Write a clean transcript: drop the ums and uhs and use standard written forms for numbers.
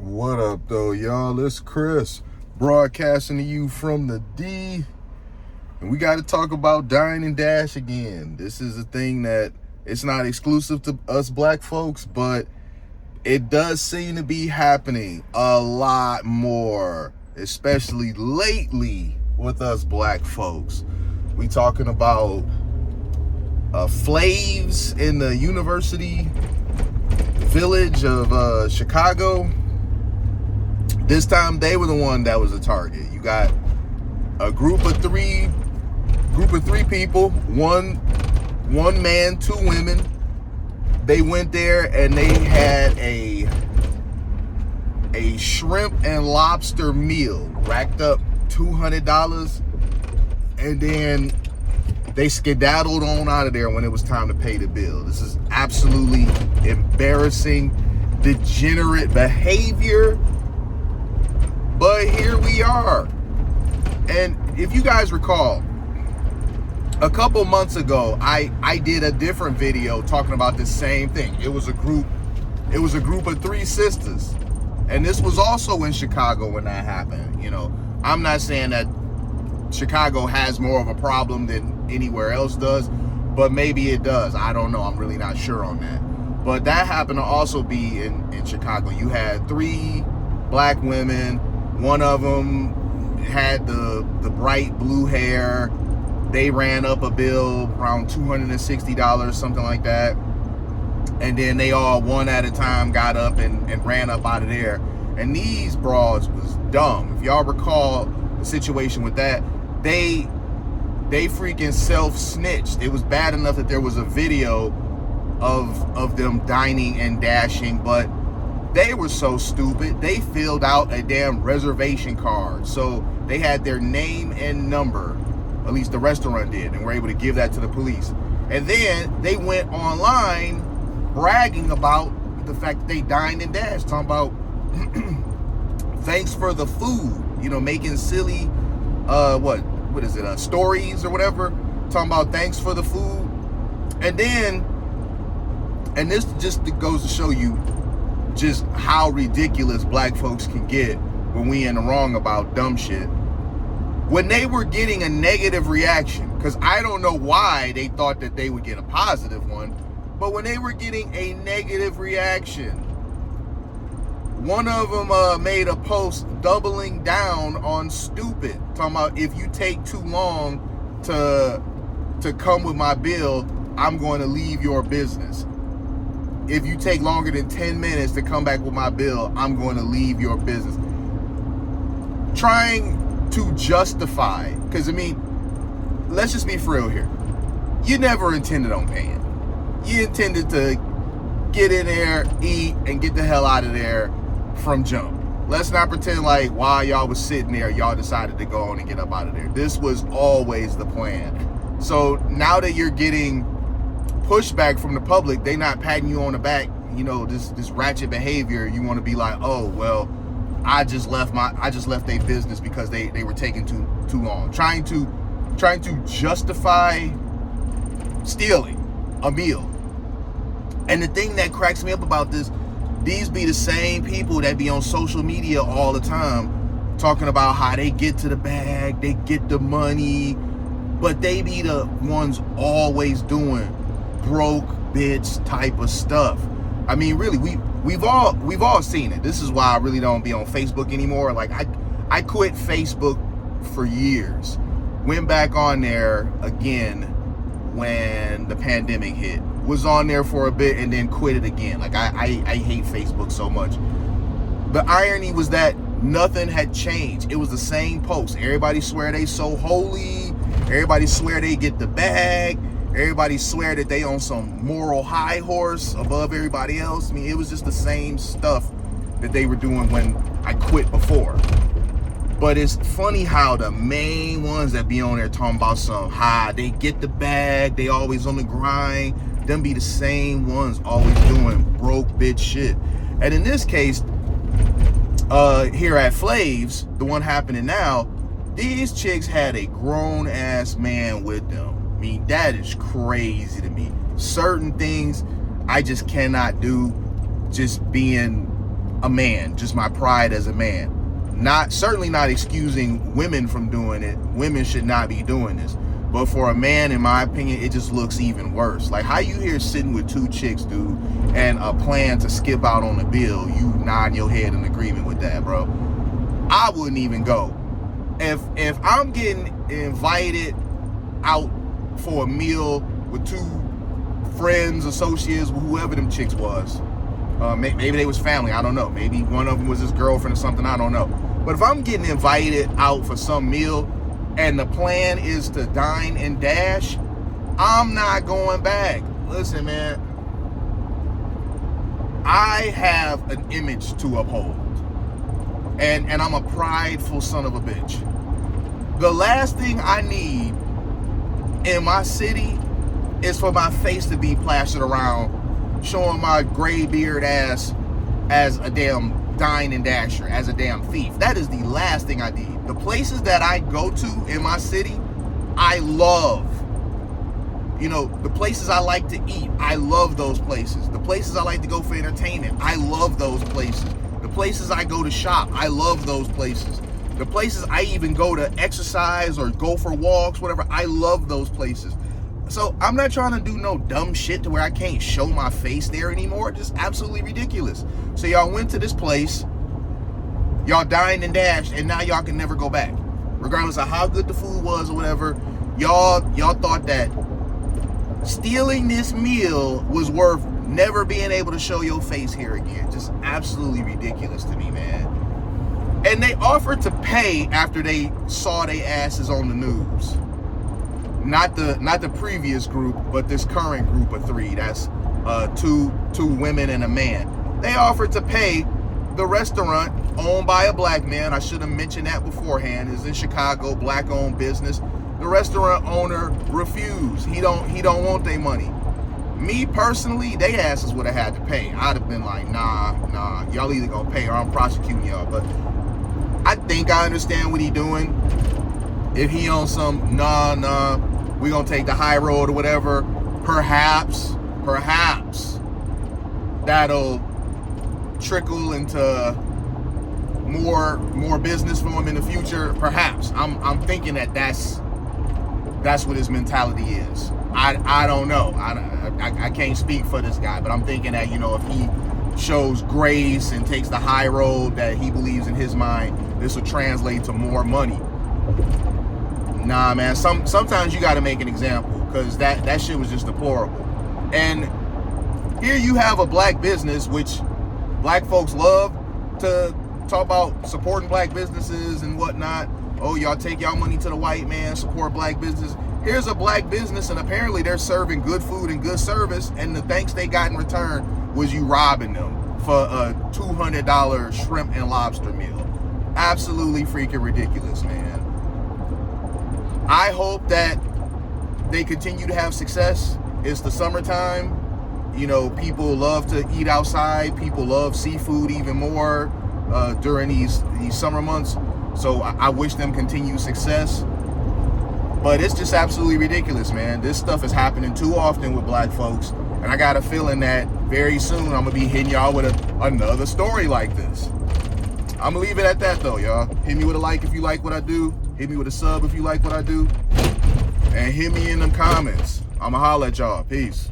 What up, though, y'all? It's Chris broadcasting to you from the D. And we got to talk about dine and dash again. This is a thing that it's not exclusive to us black folks, but it does seem to be happening a lot more, especially lately with us black folks. We talking about Flaves in the University Village of Chicago. This time they were the one that was the target. You got a group of three people, one man, two women. They went there and they had a shrimp and lobster meal, racked up $200, and then they skedaddled on out of there when it was time to pay the bill. This is absolutely embarrassing, degenerate behavior. But here we are. And if you guys recall, a couple months ago, I did a different video talking about this same thing. It was a group of three sisters. And this was also in Chicago when that happened. You know, I'm not saying that Chicago has more of a problem than anywhere else does, but maybe it does. I don't know. I'm really not sure on that. But that happened to also be in Chicago. You had three black women. One of them had the bright blue hair. They ran up a bill around $260, something like that. And then they all, one at a time, got up and ran up out of there. And these broads was dumb. If y'all recall the situation with that, they freaking self-snitched. It was bad enough that there was a video of them dining and dashing, but they were so stupid. They filled out a damn reservation card. So they had their name and number, at least the restaurant did, and were able to give that to the police. And then they went online bragging about the fact that they dined and dashed, talking about thanks for the food, you know, making silly what is it, stories or whatever, talking about thanks for the food. And this just goes to show you just how ridiculous black folks can get when we in the wrong about dumb shit. When they were getting a negative reaction, because I don't know why they thought that they would get a positive one, but when they were getting a negative reaction, one of them made a post doubling down on stupid, talking about if you take too long to come with my bill, I'm going to leave your business. If you take longer than 10 minutes to come back with my bill, I'm going to leave your business. Trying to justify, because I mean, let's just be for real here. You never intended on paying. You intended to get in there, eat, and get the hell out of there from jump. Let's not pretend like while y'all was sitting there, y'all decided to go on and get up out of there. This was always the plan. So now that you're getting pushback from the public, they not patting you on the back, you know, this ratchet behavior, you want to be like, oh well, I just left their business because they were taking too long. Trying to justify stealing a meal. And the thing that cracks me up about this, these be the same people that be on social media all the time talking about how they get to the bag, they get the money, but they be the ones always doing broke bitch type of stuff. I mean, really, we've all seen it. This is why I really don't be on Facebook anymore. Like I quit Facebook for years. Went back on there again when the pandemic hit. Was on there for a bit and then quit it again. Like I hate Facebook so much. The irony was that nothing had changed. It was the same post. Everybody swear they so holy. Everybody swear they get the bag. Everybody swear that they on some moral high horse above everybody else. I mean, it was just the same stuff that they were doing when I quit before. But it's funny how the main ones that be on there talking about some high, they get the bag, they always on the grind, them be the same ones always doing broke bitch shit. And in this case, here at Flaves, the one happening now, these chicks had a grown ass man with them. I mean, that is crazy to me. Certain things I just cannot do, just being a man, just my pride as a man. Certainly not excusing women from doing it. Women should not be doing this. But for a man, in my opinion, it just looks even worse. Like, how you here sitting with two chicks, dude, and a plan to skip out on the bill, you nod your head in agreement with that, bro. I wouldn't even go. If I'm getting invited out for a meal with two friends, associates, whoever them chicks was, maybe they was family, I don't know. Maybe one of them was his girlfriend or something, I don't know. But if I'm getting invited out for some meal and the plan is to dine and dash, I'm not going back. Listen, man, I have an image to uphold. And I'm a prideful son of a bitch. The last thing I need in my city is for my face to be plastered around, showing my gray beard ass as a damn dine-and-dasher, as a damn thief. That is the last thing I need. The places that I go to in my city, I love. You know, the places I like to eat, I love those places. The places I like to go for entertainment, I love those places. The places I go to shop, I love those places. The places I even go to exercise or go for walks, whatever, I love those places. So I'm not trying to do no dumb shit to where I can't show my face there anymore. Just absolutely ridiculous. So y'all went to this place, y'all dined and dashed, and now y'all can never go back. Regardless of how good the food was or whatever, y'all thought that stealing this meal was worth never being able to show your face here again. Just absolutely ridiculous to me, man. And they offered to pay after they saw their asses on the news. Not the previous group, but this current group of three. That's two women and a man. They offered to pay. The restaurant, owned by a black man, I should have mentioned that beforehand, is in Chicago, black-owned business. The restaurant owner refused. He don't want their money. Me personally, they asses would have had to pay. I'd have been like, nah, y'all either gonna pay or I'm prosecuting y'all. But I think I understand what he doing. If he on some, nah, we gonna take the high road or whatever, perhaps that'll trickle into more business for him in the future. Perhaps. I'm thinking that's what his mentality is. I don't know. I can't speak for this guy, but I'm thinking that, you know, if he shows grace and takes the high road that he believes in his mind, this will translate to more money. Nah, man. Sometimes you got to make an example, because that shit was just deplorable. And here you have a black business, which black folks love to talk about supporting black businesses and whatnot. Oh, y'all take y'all money to the white man, support black business. Here's a black business, and apparently they're serving good food and good service, and the thanks they got in return was you robbing them for a $200 shrimp and lobster meal. Absolutely freaking ridiculous, man. I hope that they continue to have success. It's the summertime. You know, people love to eat outside. People love seafood even more during these summer months. So I wish them continued success. But it's just absolutely ridiculous, man. This stuff is happening too often with black folks. And I got a feeling that very soon I'm going to be hitting y'all with another story like this. I'm going to leave it at that, though, y'all. Hit me with a like if you like what I do. Hit me with a sub if you like what I do. And hit me in the comments. I'm going to holler at y'all. Peace.